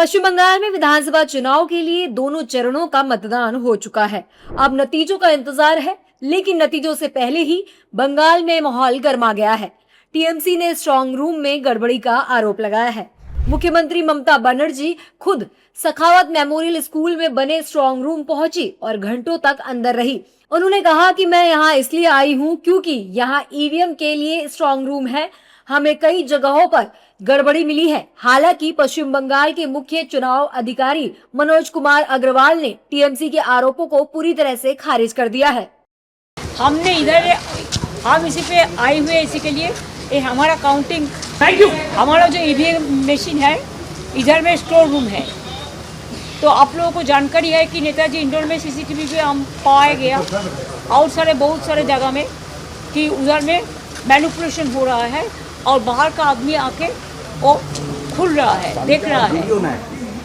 पश्चिम बंगाल में विधानसभा चुनाव के लिए दोनों चरणों का मतदान हो चुका है। अब नतीजों का इंतजार है, लेकिन नतीजों से पहले ही बंगाल में माहौल गर्मा गया है। टीएमसी ने स्ट्रांग रूम में गड़बड़ी का आरोप लगाया है। मुख्यमंत्री ममता बनर्जी खुद सखावत मेमोरियल स्कूल में बने स्ट्रांग रूम पहुंची और घंटों तक अंदर रही। उन्होंने कहा कि मैं यहाँ इसलिए आई हूँ क्योंकि यहाँ ईवीएम के लिए स्ट्रांग रूम है। हमें कई जगहों पर गड़बड़ी मिली है। हालांकि पश्चिम बंगाल के मुख्य चुनाव अधिकारी मनोज कुमार अग्रवाल ने टीएमसी के आरोपों को पूरी तरह से खारिज कर दिया है। हम इसी पे आए हुए इसी के लिए ये हमारा काउंटिंग हमारा जो ईवीएम मशीन है इधर में स्टोर रूम है। तो आप लोगों को जानकारी है कि नेताजी इंडोर में सीसीटीवी पे हम पाया गया और बहुत सारे जगह में कि उधर में मैनिपुलेशन हो रहा है और बाहर का आदमी आके वो खुल रहा है, देख रहा है,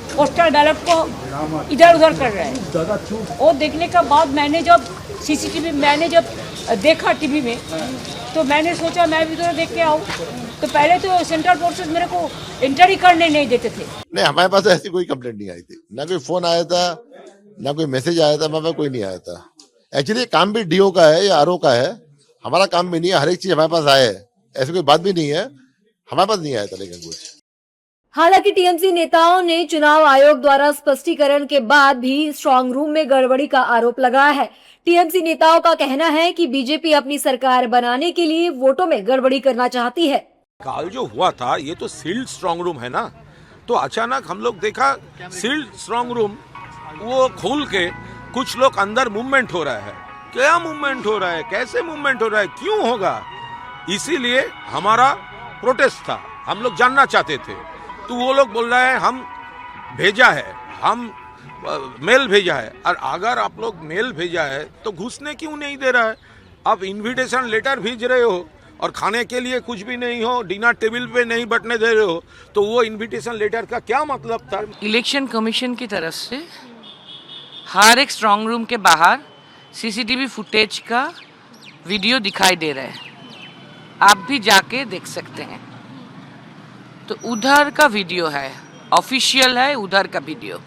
पोस्टल बैलेट को इधर उधर कर रहा है। वो देखने के बाद मैंने जब देखा टीवी में तो मैंने सोचा मैं भी उधर देख के आऊँ। तो पहले तो सेंट्रल फोर्सेस मेरे को एंटर ही करने नहीं देते थे। नहीं, हमारे पास ऐसी कोई कंप्लेंट नहीं आई थी, ना कोई फोन आया था, ना कोई मैसेज आया था, हमारे कोई नहीं आया था। एक्चुअली काम भी डीओ का है या आरओ का है, हमारा काम भी नहीं है। हर एक चीज हमारे पास आए, ऐसी कोई बात भी नहीं है, हमारे पास नहीं आया था लेकिन कुछ। हालांकि टीएमसी नेताओं ने चुनाव आयोग द्वारा स्पष्टीकरण के बाद भी स्ट्रांग रूम में गड़बड़ी का आरोप लगाया है। टीएमसी नेताओं का कहना है कि बीजेपी अपनी सरकार बनाने के लिए वोटों में गड़बड़ी करना चाहती है। काल जो हुआ था ये तो सील्ड स्ट्रांग रूम है ना, तो अचानक हम लोग देखा सील्ड स्ट्रांग रूम वो खोल के कुछ लोग अंदर मूवमेंट हो रहा है। क्या मूवमेंट हो रहा है, कैसे मूवमेंट हो रहा है, क्यों होगा, इसीलिए हमारा प्रोटेस्ट था। हम लोग जानना चाहते थे। तो वो लोग बोल रहे हैं हम भेजा है, हम मेल भेजा है। और अगर आप लोग मेल भेजा है तो घुसने क्यों नहीं दे रहा है? आप इनविटेशन लेटर भेज रहे हो और खाने के लिए कुछ भी नहीं हो, डिनर टेबल पे नहीं बैठने दे रहे हो, तो वो इनविटेशन लेटर का क्या मतलब था? इलेक्शन कमीशन की तरफ से हर एक स्ट्रांग रूम के बाहर सीसीटीवी फुटेज का वीडियो दिखाई दे रहा है, आप भी जाके देख सकते हैं। तो उधर का वीडियो है, ऑफिशियल है उधर का वीडियो।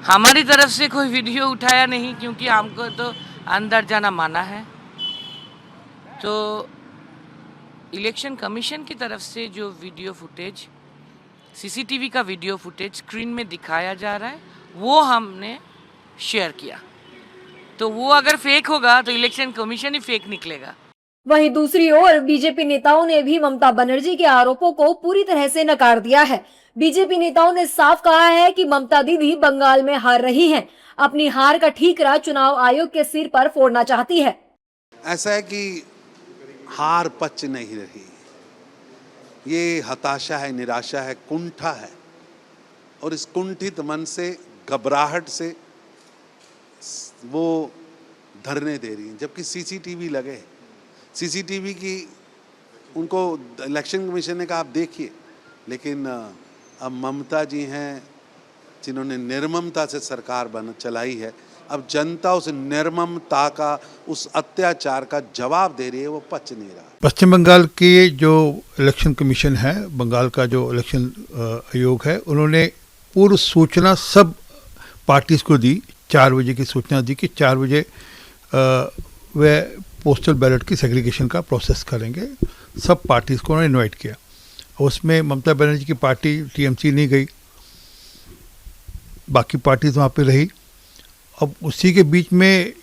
हमारी तरफ से कोई वीडियो उठाया नहीं क्योंकि हमको तो अंदर जाना माना है। तो इलेक्शन कमीशन की तरफ से जो वीडियो फुटेज, सीसीटीवी का वीडियो फुटेज स्क्रीन में दिखाया जा रहा है वो हमने शेयर किया। तो वो अगर फेक होगा तो इलेक्शन कमीशन ही फेक निकलेगा। वहीं दूसरी ओर बीजेपी नेताओं ने भी ममता बनर्जी के आरोपों को पूरी तरह से नकार दिया है। बीजेपी नेताओं ने साफ कहा है कि ममता दीदी बंगाल में हार रही हैं। अपनी हार का ठीकरा चुनाव आयोग के सिर पर फोड़ना चाहती है। ऐसा है कि हार पच नहीं रही, ये हताशा है, निराशा है, कुंठा है। और इस कुंठित मन से, घबराहट से वो धरने दे रही हैं, जबकि सीसीटीवी लगे। सीसीटीवी की उनको इलेक्शन कमीशन ने कहा आप देखिए, लेकिन अब ममता जी हैं जिन्होंने निर्ममता से सरकार चलाई है। अब जनता उस निर्ममता का, उस अत्याचार का जवाब दे रही है, वो पच नहीं रहा। पश्चिम बंगाल के जो इलेक्शन कमीशन है, बंगाल का जो इलेक्शन आयोग है, उन्होंने पूर्व सूचना सब पार्टीज को दी। 4 बजे की सूचना दी कि 4 बजे वे पोस्टल बैलेट की सेग्रीगेशन का प्रोसेस करेंगे। सब पार्टीज़ को उन्होंने इनवाइट किया। उसमें ममता बनर्जी की पार्टी टीएमसी नहीं गई, बाकी पार्टीज वहाँ पे रही। अब उसी के बीच में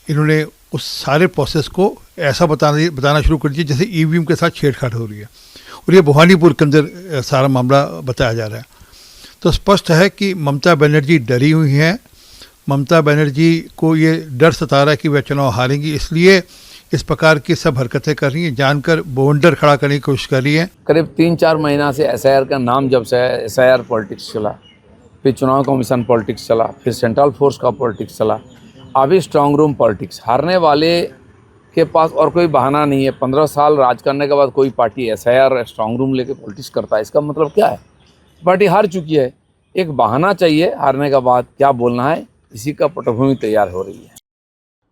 इन्होंने उस सारे प्रोसेस को ऐसा बताना शुरू कर दिया जैसे ईवीएम के साथ छेड़छाड़ हो रही है, और ये भवानीपुर के अंदर सारा मामला बताया जा रहा है। तो स्पष्ट है कि ममता बनर्जी डरी हुई हैं। ममता बनर्जी को ये डर सता रहा है कि वह चुनाव हारेंगी, इसलिए इस प्रकार की सब हरकतें कर रही हैं, जानकर बवंडर खड़ा करने की कोशिश कर रही है। करीब 3-4 महीना से एसआईआर का नाम जब से एसआईआर पॉलिटिक्स चला, फिर चुनाव कमीशन पॉलिटिक्स चला, फिर सेंट्रल फोर्स का पॉलिटिक्स चला, अभी स्ट्रांग रूम पॉलिटिक्स। हारने वाले के पास और कोई बहाना नहीं है। 15 साल राज करने के बाद कोई पार्टी एसआईआर स्ट्रांग रूम लेके पॉलिटिक्स करता है, इसका मतलब क्या है? पार्टी हार चुकी है, एक बहाना चाहिए हारने के बाद क्या बोलना है, इसी का पटभूमि तैयार हो रही है।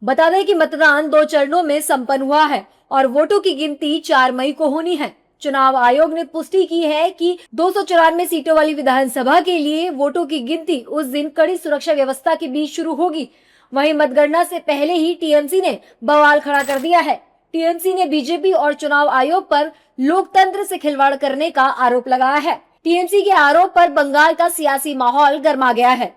बता दें कि मतदान 2 चरणों में संपन्न हुआ है और वोटों की गिनती 4 मई को होनी है। चुनाव आयोग ने पुष्टि की है कि 294 सीटों वाली विधानसभा के लिए वोटों की गिनती उस दिन कड़ी सुरक्षा व्यवस्था के बीच शुरू होगी। वहीं मतगणना से पहले ही टीएमसी ने बवाल खड़ा कर दिया है। टीएमसी ने बीजेपी और चुनाव आयोग पर लोकतंत्र से खिलवाड़ करने का आरोप लगाया है। टीएमसी के आरोप पर बंगाल का सियासी माहौल गर्मा गया है।